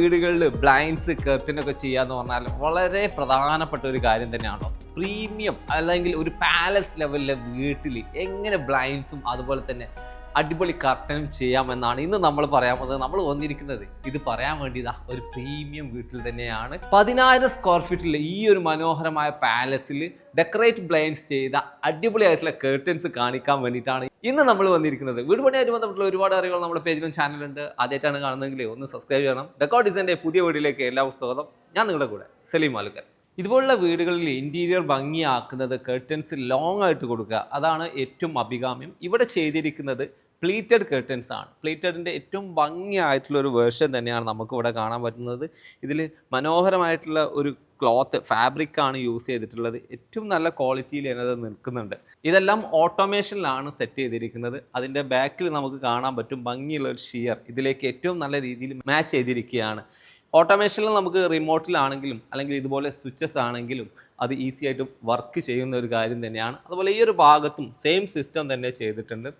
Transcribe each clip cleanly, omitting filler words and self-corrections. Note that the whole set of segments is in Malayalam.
വീടുകളിൽ ബ്ലൈൻഡ്സ് കർട്ടനൊക്കെ ചെയ്യാന്ന് പറഞ്ഞാൽ വളരെ പ്രധാനപ്പെട്ട ഒരു കാര്യം തന്നെയാണോ. പ്രീമിയം അല്ലെങ്കിൽ ഒരു പാലസ് ലെവലിലെ വീട്ടിൽ എങ്ങനെ ബ്ലൈൻഡ്സും അതുപോലെ തന്നെ അടിപൊളി കർട്ടനും ചെയ്യാമെന്നാണ് ഇന്ന് നമ്മൾ പറയാൻ പോകുന്നത്. നമ്മൾ വന്നിരിക്കുന്നത് ഇത് പറയാൻ വേണ്ടിയതാ ഒരു പ്രീമിയം വീട്ടിൽ തന്നെയാണ്. 10,000 സ്ക്വയർ ഫീറ്റിൽ ഈ ഒരു മനോഹരമായ പാലസിൽ ഡെക്കറേറ്റ് ബ്ലൈൻഡ്സ് ചെയ്ത അടിപൊളിയായിട്ടുള്ള കർട്ടൻസ് കാണിക്കാൻ വേണ്ടിയിട്ടാണ് ഇന്ന് നമ്മൾ വന്നിരിക്കുന്നത്. വീട് പണിയായിട്ട് ബന്ധപ്പെട്ടുള്ള ഒരുപാട് അറിവുകൾ നമ്മുടെ പേജിലും ചാനലുണ്ട്. ആദ്യമായിട്ടാണ് കാണുന്നതെങ്കിൽ ഒന്ന് സബ്സ്ക്രൈബ് ചെയ്യണം. ഡെക്കോ ഡിസൈൻ്റെ പുതിയ വീഡിയോയിലേക്ക് എല്ലാവർക്കും സ്വാഗതം. ഞാൻ നിങ്ങളുടെ കൂടെ സലീം മാലുക്കൽ. ഇതുപോലുള്ള വീടുകളിൽ ഇൻറ്റീരിയർ ഭംഗിയാക്കുന്നത് കർട്ടൻസ് ലോങ് ആയിട്ട് കൊടുക്കുക, അതാണ് ഏറ്റവും അഭികാമ്യം. ഇവിടെ ചെയ്തിരിക്കുന്നത് പ്ലീറ്റഡ് കർട്ടൻസ് ആണ്. പ്ലീറ്റഡിൻ്റെ ഏറ്റവും ഭംഗിയായിട്ടുള്ള ഒരു വേർഷൻ തന്നെയാണ് നമുക്ക് ഇവിടെ കാണാൻ പറ്റുന്നത്. ഇതിൽ മനോഹരമായിട്ടുള്ള ഒരു ക്ലോത്ത് ഫാബ്രിക്കാണ് യൂസ് ചെയ്തിട്ടുള്ളത്. ഏറ്റവും നല്ല ക്വാളിറ്റിയിൽ അത് നിൽക്കുന്നുണ്ട്. ഇതെല്ലാം ഓട്ടോമേഷനിലാണ് സെറ്റ് ചെയ്തിരിക്കുന്നത്. അതിൻ്റെ ബാക്കിൽ നമുക്ക് കാണാൻ പറ്റും ഭംഗിയുള്ള ഒരു ഷിയർ ഇതിലേക്ക് ഏറ്റവും നല്ല രീതിയിൽ മാച്ച് ചെയ്തിരിക്കുകയാണ്. ഓട്ടോമേഷനിൽ നമുക്ക് റിമോട്ടിലാണെങ്കിലും അല്ലെങ്കിൽ ഇതുപോലെ സ്വിച്ചസ് ആണെങ്കിലും അത് ഈസി ആയിട്ട് വർക്ക് ചെയ്യുന്ന ഒരു കാര്യം തന്നെയാണ്. അതുപോലെ ഈ ഒരു ഭാഗത്തും സെയിം സിസ്റ്റം തന്നെ ചെയ്തിട്ടുണ്ട്.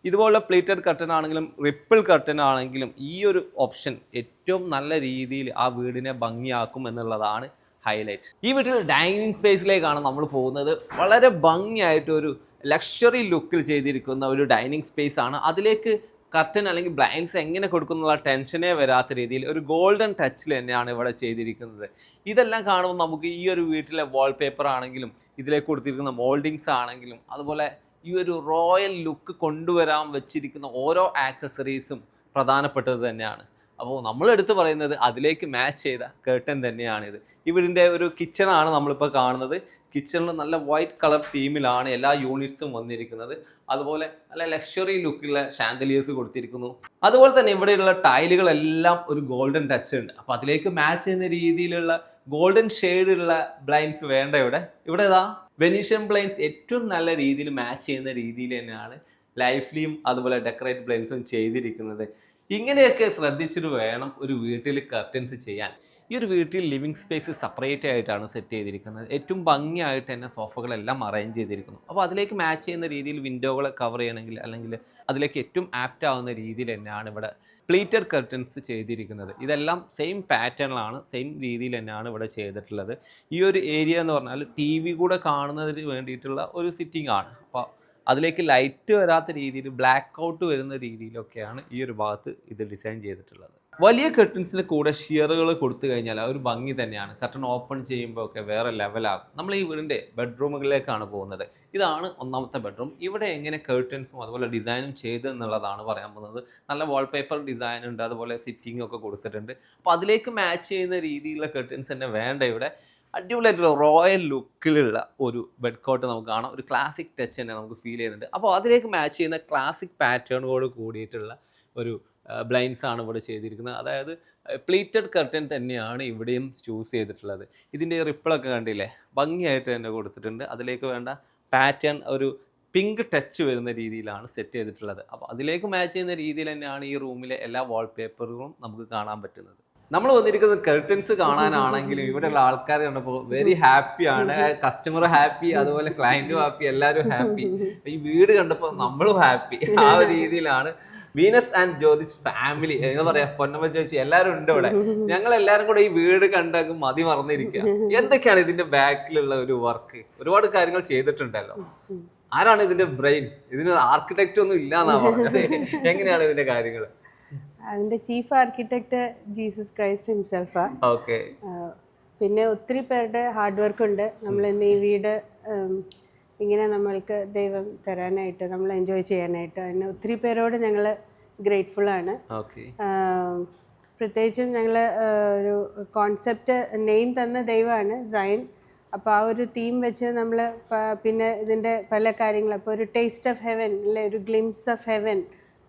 ഇതുപോലെ പ്ലേറ്റഡ് കർട്ടൻ ആണെങ്കിലും റിപ്പിൾ കർട്ടൻ ആണെങ്കിലും ഈ ഒരു ഓപ്ഷൻ ഏറ്റവും നല്ല രീതിയിൽ ആ വീടിനെ ഭംഗിയാക്കും എന്നുള്ളതാണ് ഹൈലൈറ്റ്. ഈ വീട്ടിൽ ഡൈനിങ് സ്പേസിലേക്കാണ് നമ്മൾ പോകുന്നത്. വളരെ ഭംഗിയായിട്ട് ഒരു ലക്ഷറി ലുക്കിൽ ചെയ്തിരിക്കുന്ന ഒരു ഡൈനിങ് സ്പേസ് ആണ്. അതിലേക്ക് കർട്ടൻ അല്ലെങ്കിൽ ബ്ലൈൻഡ്സ് എങ്ങനെ കൊടുക്കുന്നുള്ള ടെൻഷനേ വരാത്ത രീതിയിൽ ഒരു ഗോൾഡൻ ടച്ചിൽ തന്നെയാണ് ഇവിടെ ചെയ്തിരിക്കുന്നത്. ഇതെല്ലാം കാണുമ്പോൾ നമുക്ക് ഈ ഒരു വീട്ടിലെ വാൾപേപ്പർ ആണെങ്കിലും ഇതിലേക്ക് കൊടുത്തിരിക്കുന്ന മോൾഡിങ്സ് ആണെങ്കിലും അതുപോലെ ഈ ഒരു റോയൽ ലുക്ക് കൊണ്ടുവരാൻ വെച്ചിരിക്കുന്ന ഓരോ ആക്സസറീസും പ്രധാനപ്പെട്ടത് തന്നെയാണ്. അപ്പോൾ നമ്മൾ എടുത്ത് പറയുന്നത് അതിലേക്ക് മാച്ച് ചെയ്ത കർട്ടൻ തന്നെയാണിത്. ഇവിടിൻ്റെ ഒരു കിച്ചണാണ് നമ്മളിപ്പോൾ കാണുന്നത്. കിച്ചണിൽ നല്ല വൈറ്റ് കളർ തീമിലാണ് എല്ലാ യൂണിറ്റ്സും വന്നിരിക്കുന്നത്. അതുപോലെ നല്ല ലക്ഷറി ലുക്കുള്ള ഷാൻഡലിയേഴ്സ് കൊടുത്തിരിക്കുന്നു. അതുപോലെ തന്നെ ഇവിടെയുള്ള ടൈലുകളെല്ലാം ഒരു ഗോൾഡൻ ടച്ച് ഉണ്ട്. അപ്പോൾ അതിലേക്ക് മാച്ച് ചെയ്യുന്ന രീതിയിലുള്ള ഗോൾഡൻ ഷെയ്ഡുള്ള ബ്ലൈൻഡ്സ് വേണ്ട ഇവിടെ ഇതാ വെനീഷ്യൻ ബ്ലൈൻഡ്സ് ഏറ്റവും നല്ല രീതിയിൽ മാച്ച് ചെയ്യുന്ന രീതിയിൽ തന്നെയാണ് ലൈഫ്ലിയും അതുപോലെ ഡെക്കറേറ്റ് ബ്ലൈൻഡ്സും ചെയ്തിരിക്കുന്നത്. ഇങ്ങനെയൊക്കെ ശ്രദ്ധിച്ചിട്ട് വേണം ഒരു വീട്ടിൽ കർട്ടൻസ് ചെയ്യാൻ. ഈ ഒരു വീട്ടിൽ ലിവിങ് സ്പേസ് സെപ്പറേറ്റ് ആയിട്ടാണ് സെറ്റ് ചെയ്തിരിക്കുന്നത്. ഏറ്റവും ഭംഗിയായിട്ട് തന്നെ സോഫകളെല്ലാം അറേഞ്ച് ചെയ്തിരിക്കുന്നു. അപ്പോൾ അതിലേക്ക് മാച്ച് ചെയ്യുന്ന രീതിയിൽ വിൻഡോകളെ കവർ ചെയ്യണമെങ്കിൽ അല്ലെങ്കിൽ അതിലേക്ക് ഏറ്റവും ആപ്റ്റ് ആവുന്ന രീതിയിൽ തന്നെയാണ് ഇവിടെ പ്ലീറ്റഡ് കർട്ടൻസ് ചെയ്തിരിക്കുന്നത്. ഇതെല്ലാം സെയിം പാറ്റേണിലാണ്, സെയിം രീതിയിൽ തന്നെയാണ് ഇവിടെ ചെയ്തിട്ടുള്ളത്. ഈ ഒരു ഏരിയ എന്ന് പറഞ്ഞാൽ TV കൂടെ കാണുന്നതിന് വേണ്ടിയിട്ടുള്ള ഒരു സിറ്റിംഗ് ആണ്. അപ്പോൾ അതിലേക്ക് ലൈറ്റ് വരാത്ത രീതിയിൽ ബ്ലാക്ക് ഔട്ട് വരുന്ന രീതിയിലൊക്കെയാണ് ഈ ഒരു ഭാഗത്ത് ഇത് ഡിസൈൻ ചെയ്തിട്ടുള്ളത്. വലിയ കർട്ടൻസിന് കൂടെ ഷിയറുകൾ കൊടുത്തു കഴിഞ്ഞാൽ ആ ഒരു ഭംഗി തന്നെയാണ്. കർട്ടൻ ഓപ്പൺ ചെയ്യുമ്പോൾ ഒക്കെ വേറെ ലെവലാകും. നമ്മൾ ഈ വീടിൻ്റെ ബെഡ്റൂമുകളിലേക്കാണ് പോകുന്നത്. ഇതാണ് ഒന്നാമത്തെ ബെഡ്റൂം. ഇവിടെ എങ്ങനെ കർട്ടൻസും അതുപോലെ ഡിസൈനും ചെയ്തെന്നുള്ളതാണ് പറയാൻ പോകുന്നത്. നല്ല വാൾപേപ്പർ ഡിസൈൻ ഉണ്ട്, അതുപോലെ സിറ്റിംഗ് ഒക്കെ കൊടുത്തിട്ടുണ്ട്. അപ്പോൾ അതിലേക്ക് മാച്ച് ചെയ്യുന്ന രീതിയിലുള്ള കർട്ടൻസ് തന്നെ വേണ്ട. ഇവിടെ അടിപൊളിയായിട്ടുള്ള റോയൽ ലുക്കിലുള്ള ഒരു ബെഡ് കോട്ട് നമുക്ക് കാണാം. ഒരു ക്ലാസിക് ടച്ച് തന്നെ നമുക്ക് ഫീൽ ചെയ്യുന്നുണ്ട്. അപ്പോൾ അതിലേക്ക് മാച്ച് ചെയ്യുന്ന ക്ലാസിക് പാറ്റേണോട് കൂടിയിട്ടുള്ള ഒരു ബ്ലൈൻഡ്സ് ആണ് ഇവിടെ ചെയ്തിരിക്കുന്നത്. അതായത് പ്ലീറ്റഡ് കർട്ടൻ തന്നെയാണ് ഇവിടെയും ചൂസ് ചെയ്തിട്ടുള്ളത്. ഇതിൻ്റെ റിപ്പിളൊക്കെ കണ്ടില്ലേ, ഭംഗിയായിട്ട് തന്നെ കൊടുത്തിട്ടുണ്ട്. അതിലേക്ക് വേണ്ട പാറ്റേൺ ഒരു പിങ്ക് ടച്ച് വരുന്ന രീതിയിലാണ് സെറ്റ് ചെയ്തിട്ടുള്ളത്. അപ്പോൾ അതിലേക്ക് മാച്ച് ചെയ്യുന്ന രീതിയിൽ തന്നെയാണ് ഈ റൂമിലെ എല്ലാ വാൾപേപ്പറുകളും നമുക്ക് കാണാൻ പറ്റുന്നത്. നമ്മൾ വന്നിരിക്കുന്നത് കർട്ടൻസ് കാണാനാണെങ്കിലും ഇവിടെയുള്ള ആൾക്കാർ കണ്ടപ്പോൾ വെരി ഹാപ്പിയാണ്. കസ്റ്റമർ ഹാപ്പി, അതുപോലെ ക്ലയൻറ്റും ഹാപ്പി, എല്ലാവരും ഹാപ്പി. ഈ വീട് കണ്ടപ്പോൾ നമ്മളും ഹാപ്പി. ആ ഒരു രീതിയിലാണ് വീനസ് ആൻഡ് ജ്യോതിഷ് ഫാമിലി എന്താ പറയാ, പൊന്നമ്മ ചേച്ചി എല്ലാവരും ഉണ്ട് ഇവിടെ. ഞങ്ങൾ എല്ലാവരും കൂടെ ഈ വീട് കണ്ടങ്ങ് മതി മറന്നിരിക്കുക. എന്തൊക്കെയാണ് ഇതിന്റെ ബാക്കിലുള്ള ഒരു വർക്ക്? ഒരുപാട് കാര്യങ്ങൾ ചെയ്തിട്ടുണ്ടല്ലോ. ആരാണ് ഇതിന്റെ ബ്രെയിൻ? ഇതിന് ആർക്കിടെക്റ്റ് ഒന്നും ഇല്ലാന്നാ പറഞ്ഞത്. എങ്ങനെയാണ് ഇതിന്റെ കാര്യങ്ങൾ? അതിന്റെ ചീഫ് ആർക്കിടെക്ട് ജീസസ് ക്രൈസ്റ്റ് ഹിംസെൽഫാ. ഓക്കെ. പിന്നെ ഒത്തിരി പേരുടെ ഹാർഡ് വർക്ക് ഉണ്ട്. നമ്മൾ ഇന്ന് ഈ വീട് ഇങ്ങനെ നമ്മൾക്ക് ദൈവം തരാനായിട്ട്, നമ്മൾ എൻജോയ് ചെയ്യാനായിട്ട് അതിന് ഒത്തിരി പേരോട് ഞങ്ങൾ ഗ്രേറ്റ്ഫുള്ളാണ്. പ്രത്യേകിച്ചും ഞങ്ങൾ ഒരു കോൺസെപ്റ്റ് നെയിം തന്ന ദൈവമാണ് സൈൻ. അപ്പോൾ ആ ഒരു തീം വെച്ച് നമ്മൾ പിന്നെ ഇതിൻ്റെ പല കാര്യങ്ങൾ, അപ്പോൾ ഒരു ടേസ്റ്റ് ഓഫ് ഹെവൻ അല്ലെ, ഒരു ഗ്ലിംസ് ഓഫ് ഹെവൻ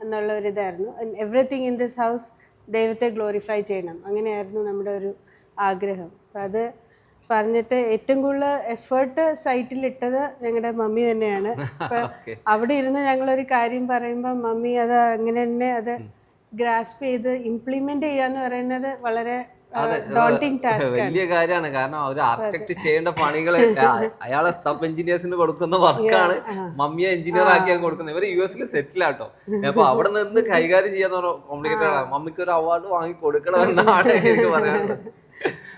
എന്നുള്ള ഒരു ഇതായിരുന്നു. എവറിത്തിങ് ഇൻ ദിസ് ഹൗസ് ദൈവത്തെ ഗ്ലോറിഫൈ ചെയ്യണം, അങ്ങനെയായിരുന്നു നമ്മുടെ ഒരു ആഗ്രഹം. അപ്പം അത് പറഞ്ഞിട്ട് ഏറ്റവും കൂടുതൽ എഫേർട്ട് സൈറ്റിലിട്ടത് ഞങ്ങളുടെ മമ്മി തന്നെയാണ്. അപ്പം അവിടെ ഇരുന്ന് ഞങ്ങളൊരു കാര്യം പറയുമ്പോൾ മമ്മി അത് അങ്ങനെ തന്നെ അത് ഗ്രാസ്പ് ചെയ്ത് ഇംപ്ലിമെൻ്റ് ചെയ്യാന്ന് പറയുന്നത് വളരെ ഡോണ്ടിങ് ടാസ്ക് ആണ്. വലിയ കാര്യമാണ്. കാരണം ഒരു ആർക്കിടെക്ട് ചെയ്യേണ്ട പണികൾ അയാളെ സബ് എഞ്ചിനീയേഴ്സിന് കൊടുക്കുന്ന വർക്കാണ് മമ്മിയെ എഞ്ചിനീയർ ആക്കിയാൽ കൊടുക്കുന്നത്. ഇവര് US സെറ്റിൽ ആട്ടോ. അപ്പൊ അവിടെ നിന്ന് കൈകാര്യം ചെയ്യാന്ന് പറഞ്ഞ കോംപ്ലിക്കേറ്റഡ് ആണ്. മമ്മിക്ക് ഒരു അവാർഡ് വാങ്ങി കൊടുക്കണമെന്നാണ് എനിക്ക് പറയാനുള്ളത്.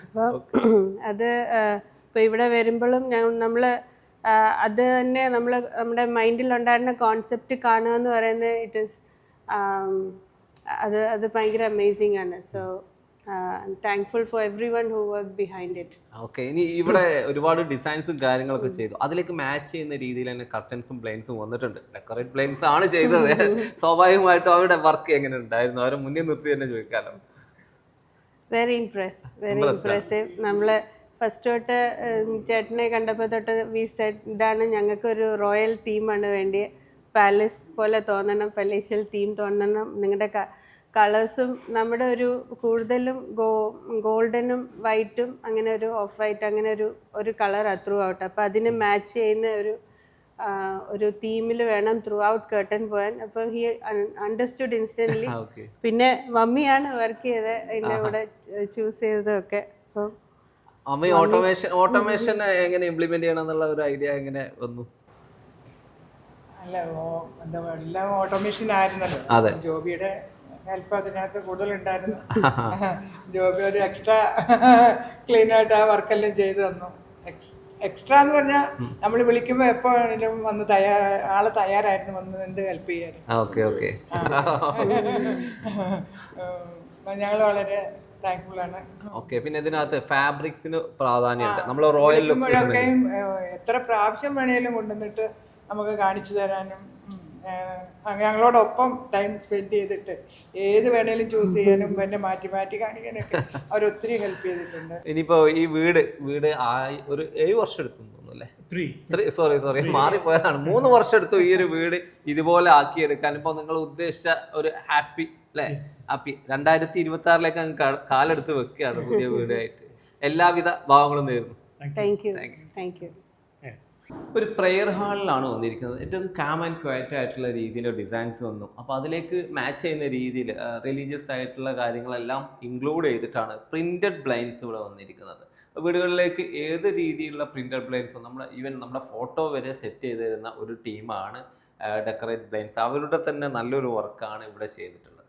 അപ്പോൾ അത് ഇപ്പോൾ ഇവിടെ വരുമ്പോഴും നമ്മൾ അത് തന്നെ നമ്മുടെ മൈൻഡിലുണ്ടായിരുന്ന കോൺസെപ്റ്റ് കാണുക എന്ന് പറയുന്നത് ഇറ്റ് ഈസ് അത് ഭയങ്കര അമേസിങ് ആണ്. So I'm thankful for everyone who worked behind it. Okay, ഇനി ഇവിടെ ഒരുപാട് ഡിസൈൻസും കാര്യങ്ങളൊക്കെ ചെയ്തു. അതിലേക്ക് മാച്ച് ചെയ്യുന്ന രീതിയിൽ തന്നെ കർട്ടൻസും ബ്ലൈൻസും വന്നിട്ടുണ്ട്. ഡെക്കറേറ്റ് ബ്ലൈൻസ് ആണ് ചെയ്തത്. സ്വാഭാവികമായിട്ടും അവരുടെ വർക്ക് എങ്ങനെ ഉണ്ടായിരുന്നു? അവരെ മുന്നിൽ നിർത്തി തന്നെ ചോദിക്കാമല്ലോ. Very impressive. നമ്മൾ ഫസ്റ്റ് തൊട്ട് ചേട്ടനെ കണ്ടപ്പോൾ തൊട്ട് വി സെഡ് ഇതാണ് ഞങ്ങൾക്കൊരു റോയൽ തീമാണ് വേണ്ടി. പാലസ് പോലെ തോന്നണം, പലേഷ്യൽ തീം തോന്നണം. നിങ്ങളുടെ കളേഴ്സും നമ്മുടെ ഒരു കൂടുതലും ഗോൾഡനും വൈറ്റും അങ്ങനെ ഒരു ഓഫ് വൈറ്റ് അങ്ങനെ ഒരു കളർ ത്രൂ ഔട്ട്. അപ്പോൾ അതിന് മാച്ച് ചെയ്യുന്ന ഒരു തീമിൽ വേണം ത്രൂ ഔട്ട് കേർട്ടൻ പോകാൻ. അപ്പോൾ ഹി അണ്ടർസ്റ്റുഡ് ഇൻസ്റ്റൻ്റ്ലി. പിന്നെ മമ്മിയാണ് വർക്ക് ചെയ്തത് അതിൻ്റെ കൂടെ ചൂസ് ചെയ്തതൊക്കെ. അപ്പോൾ അമ്മ ഓട്ടോമേഷൻ എങ്ങനെ ഇംപ്ലിമെന്റ് ചെയ്യണം എന്നുള്ള ഒരു ഐഡിയ എങ്ങനെ വന്നു? അല്ല, എന്താ എല്ലാം ഓട്ടോമേഷൻ ആയിരുന്നല്ലോ. ജോബിയുടെ ഹെൽപ്പ് അതിനകത്ത് കൂടുതലുണ്ടായിരുന്നു. ജോബി ഒരു എക്സ്ട്രാ ക്ലീനായിട്ട് ആ വർക്കെല്ലാം ചെയ്തു തന്നു. എക്സ്ട്രാ എന്ന് പറഞ്ഞാൽ നമ്മൾ വിളിക്കുമ്പോൾ എപ്പോഴും വന്ന് ആള് തയ്യാറായിരുന്നു വന്ന് എന്ത് ഹെൽപ്പ് ചെയ്യാൻ. ഞങ്ങൾ വളരെ താങ്ക്ഫുൾ ആണ്. ഓക്കെ, പിന്നെ ഇതിനകത്ത് ഫാബ്രിക്സിന് പ്രാധാന്യമുണ്ട്. നമ്മൾ റോയൽ ലുക്കൊക്കെയും എത്ര പ്രാവശ്യം വേണേലും കൊണ്ടുവന്നിട്ട് നമുക്ക് കാണിച്ചു തരാനും ഞങ്ങളോടൊപ്പം ടൈം സ്പെൻഡ് ചെയ്തിട്ട് ഏത് വേണേലും ചൂസ് ചെയ്യാനും പിന്നെ മാറ്റി മാറ്റി കാണിക്കാനൊക്കെ അവരൊത്തിരി ഹെൽപ്പ് ചെയ്തിട്ടുണ്ട്. ഇനിയിപ്പോ ഈ വീട് ഒരു 7 വർഷം എടുത്തു തോന്നുന്നല്ലേ? സോറി മാറിപ്പോയതാണ്. 3 വർഷം എടുത്തു ഈ ഒരു വീട് ഇതുപോലെ ആക്കിയെടുക്കാൻ. ഇപ്പൊ നിങ്ങൾ ഉദ്ദേശിച്ച ഒരു ഹാപ്പി 2026 അങ്ങ് കാലെടുത്ത് വെക്കുകയാണ് പുതിയ വീടായിട്ട്. എല്ലാവിധ ഭാവങ്ങളും നേരുന്നു. Thank you. ഒരു പ്രെയർ ഹാളിലാണ് വന്നിരിക്കുന്നത്. ഏറ്റവും കാം ആൻഡ് ക്വയറ്റ് ആയിട്ടുള്ള രീതിയിലുള്ള ഡിസൈൻസ് വന്നു. അപ്പോൾ അതിലേക്ക് മാച്ച് ചെയ്യുന്ന രീതിയിൽ റിലീജിയസ് ആയിട്ടുള്ള കാര്യങ്ങളെല്ലാം ഇൻക്ലൂഡ് ചെയ്തിട്ടാണ് പ്രിന്റഡ് ബ്ലൈൻഡ്സ് ഇവിടെ വന്നിരിക്കുന്നത്. വീടുകളിലേക്ക് ഏത് രീതിയിലുള്ള പ്രിന്റഡ് ബ്ലൈൻഡ്സ് നമ്മുടെ ഫോട്ടോ വരെ സെറ്റ് ചെയ്ത് തരുന്ന ഒരു ടീമാണ് ഡെക്കറേറ്റ് ബ്ലൈൻഡ്സ്. അവരുടെ തന്നെ നല്ലൊരു വർക്കാണ് ഇവിടെ ചെയ്തിട്ടുള്ളത്.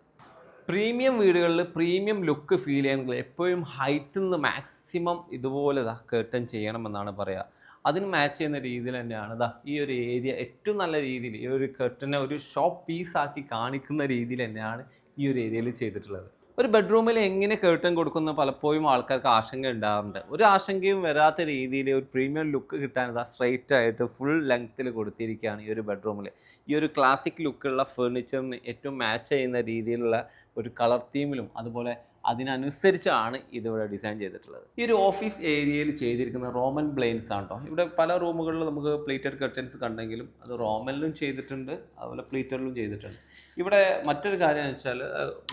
പ്രീമിയം വീടുകളിൽ പ്രീമിയം ലുക്ക് ഫീൽ ചെയ്യണമെങ്കിൽ എപ്പോഴും ഹൈറ്റിൽ നിന്ന് മാക്സിമം ഇതുപോലെ കേർട്ടൻ ചെയ്യണമെന്നാണ് പറയുക. അതിന് മാച്ച് ചെയ്യുന്ന രീതിയിൽ തന്നെയാണ് ഈ ഒരു ഏരിയ ഏറ്റവും നല്ല രീതിയിൽ ഈ ഒരു കർട്ടനെ ഒരു ഷോപ്പ് പീസാക്കി കാണിക്കുന്ന രീതിയിൽ തന്നെയാണ് ഈ ഒരു ഏരിയയിൽ ചെയ്തിട്ടുള്ളത്. ഒരു ബെഡ്റൂമിൽ എങ്ങനെ കേർട്ടൻ കൊടുക്കുന്ന പലപ്പോഴും ആൾക്കാർക്ക് ആശങ്ക ഉണ്ടാകാറുണ്ട്. ഒരു ആശങ്കയും വരാത്ത രീതിയിൽ ഒരു പ്രീമിയം ലുക്ക് കിട്ടാൻ സ്ട്രെയിറ്റ് ആയിട്ട് ഫുൾ ലെങ്ത്തിൽ കൊടുത്തിരിക്കുകയാണ് ഈ ഒരു ബെഡ്റൂമിൽ. ഈ ഒരു ക്ലാസിക് ലുക്കുള്ള ഫേർണിച്ചറിന് ഏറ്റവും മാച്ച് ചെയ്യുന്ന രീതിയിലുള്ള ഒരു കളർ തീമിലും അതുപോലെ അതിനനുസരിച്ചാണ് ഇതിവിടെ ഡിസൈൻ ചെയ്തിട്ടുള്ളത്. ഈ ഒരു ഓഫീസ് ഏരിയയിൽ ചെയ്തിരിക്കുന്ന റോമൻ ബ്ലൈൻഡ്സ് ആണ് കേട്ടോ. ഇവിടെ പല റൂമുകളിലും നമുക്ക് പ്ലീറ്റഡ് കർട്ടൻസ് കണ്ടെങ്കിലും അത് റോമനിലും ചെയ്തിട്ടുണ്ട്, അതുപോലെ പ്ലീറ്ററിലും ചെയ്തിട്ടുണ്ട്. ഇവിടെ മറ്റൊരു കാര്യം എന്ന് വെച്ചാൽ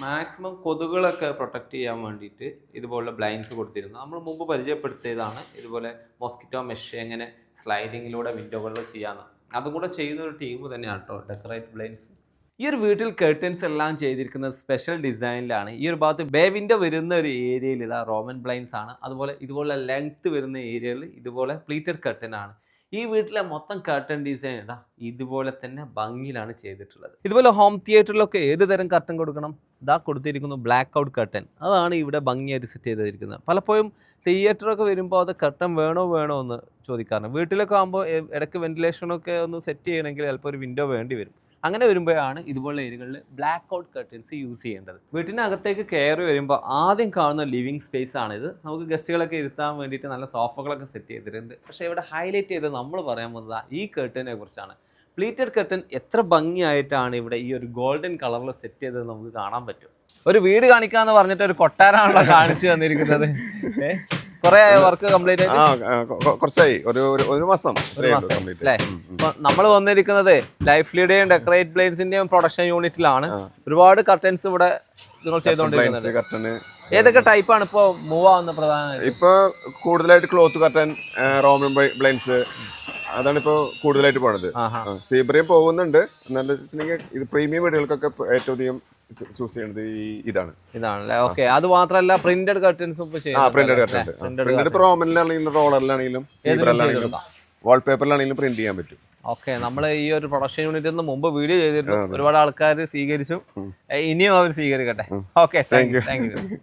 മാക്സിമം കൊതുകുകളൊക്കെ പ്രൊട്ടക്റ്റ് ചെയ്യാൻ വേണ്ടിയിട്ട് ഇതുപോലുള്ള ബ്ലൈൻഡ്സ് കൊടുത്തിരുന്നു. നമ്മൾ മുമ്പ് പരിചയപ്പെടുത്തിയതാണ് ഇതുപോലെ മോസ്കിറ്റോ മെഷ് എങ്ങനെ സ്ലൈഡിങ്ങിലൂടെ വിൻഡോകളിൽ ചെയ്യാമെന്ന്. അതും കൂടെ ചെയ്യുന്ന ഒരു ടീം തന്നെയാണ് കേട്ടോ ഡെക്കറേറ്റ് ബ്ലൈൻഡ്സ്. ഈ ഒരു വീട്ടിൽ കർട്ടൻസ് എല്ലാം ചെയ്തിരിക്കുന്നത് സ്പെഷ്യൽ ഡിസൈനിലാണ്. ഈ ഒരു ഭാഗത്ത് ബേ വിൻഡോ വരുന്ന ഒരു ഏരിയയിൽ റോമൻ ബ്ലൈൻഡ്സ് ആണ്. അതുപോലെ ലെങ്ത് വരുന്ന ഏരിയയിൽ ഇതുപോലെ പ്ലീറ്റഡ് കർട്ടൻ ആണ്. ഈ വീട്ടിലെ മൊത്തം കർട്ടൻ ഡിസൈൻ ഇതുപോലെ തന്നെ ഭംഗിയിലാണ് ചെയ്തിട്ടുള്ളത്. ഇതുപോലെ ഹോം തിയേറ്ററിലൊക്കെ ഏത് തരം കർട്ടൻ കൊടുക്കണം? കൊടുത്തിരിക്കുന്നു ബ്ലാക്ക് ഔട്ട് കർട്ടൻ. അതാണ് ഇവിടെ ഭംഗിയായിട്ട് സെറ്റ് ചെയ്തിരിക്കുന്നത്. പലപ്പോഴും തിയേറ്ററൊക്കെ വരുമ്പോൾ അത് കർട്ടൻ വേണോ എന്ന് ചോദിക്കാറുണ്ട്. വീട്ടിലൊക്കെ ആകുമ്പോൾ ഇടയ്ക്ക് വെന്റിലേഷനൊക്കെ ഒന്ന് സെറ്റ് ചെയ്യണമെങ്കിൽ ചിലപ്പോൾ ഒരു വിൻഡോ വേണ്ടി വരും. അങ്ങനെ വരുമ്പോഴാണ് ഇതുപോലുള്ള ഏരിയകളിൽ ബ്ലാക്ക് ഔട്ട് കർട്ടൻസ് യൂസ് ചെയ്യേണ്ടത്. വീട്ടിനകത്തേക്ക് കയറി വരുമ്പോൾ ആദ്യം കാണുന്ന ലിവിങ് സ്പേസ് ആണിത്. നമുക്ക് ഗസ്റ്റുകളൊക്കെ ഇരുത്താൻ വേണ്ടിയിട്ട് നല്ല സോഫകളൊക്കെ സെറ്റ് ചെയ്തിട്ടുണ്ട്. പക്ഷേ ഇവിടെ ഹൈലൈറ്റ് ചെയ്ത് നമ്മൾ പറയാൻ പോകുന്നത് ഈ കർട്ടനെ കുറിച്ചാണ്. പ്ലീറ്റഡ് കർട്ടൻ എത്ര ഭംഗിയായിട്ടാണ് ഇവിടെ ഈ ഒരു ഗോൾഡൻ കളറിൽ സെറ്റ് ചെയ്തത് നമുക്ക് കാണാൻ പറ്റും. ഒരു വീട് കാണിക്കാന്ന് പറഞ്ഞിട്ട് ഒരു കൊട്ടാരാണല്ലോ കാണിച്ചു തന്നിരിക്കുന്നത്. കുറെ വർക്ക് കംപ്ലീറ്റ് കുറച്ചായി, ഒരു മാസം അല്ലേ? നമ്മൾ വന്നിരിക്കുന്നത് ലൈഫ്ലിയുടെയും ഡെക്കറേറ്റ് ബ്ലൈൻഡ്സിന്റെയും പ്രൊഡക്ഷൻ യൂണിറ്റിലാണ്. ഒരുപാട് കർട്ടൻസ് ഇവിടെ നിങ്ങൾ ചെയ്തുകൊണ്ടിരിക്കുന്നത്. ഏതൊക്കെ ടൈപ്പാണ് ഇപ്പോൾ മൂവ് ആവുന്ന പ്രധാനമായിട്ട്? ഇപ്പൊ കൂടുതലായിട്ട് ക്ലോത്ത് കർട്ടൻ, റോമൻ ബ്ലൈൻഡ്സ്, അതാണ് ഇപ്പോൾ കൂടുതലായിട്ട് പോണത്. സീബ്രയും പോകുന്നുണ്ട്. എന്നാലും ഇത് പ്രീമിയം വീടുകൾക്കൊക്കെ ഏറ്റവും അധികം ചൂസ് ചെയ്യുന്നത് ഇതാണ്. ഇതാണല്ലേ. ഓക്കെ. അത് മാത്രമല്ല പ്രിന്റഡ് കർട്ടൻസും ഇപ്പൊ പ്രിന്റഡ് കർട്ടൻ പ്രിന്റഡ് ഇപ്പോൾ റോമനിലാണെങ്കിലും റോളറിലാണെങ്കിലും സീബ്രയിലാണെങ്കിലും വാൾപേപ്പറിലാണെങ്കിലും പ്രിന്റ് ചെയ്യാൻ പറ്റും. ഓക്കെ. നമ്മൾ ഈ ഒരു പ്രൊഡക്ഷൻ യൂണിറ്റിൽ മുമ്പ് വീഡിയോ ചെയ്തിരുന്നു, ഒരുപാട് ആൾക്കാർ സ്വീകരിച്ചു, ഇനിയും അവർ സ്വീകരിക്കട്ടെ. Okay, thank you.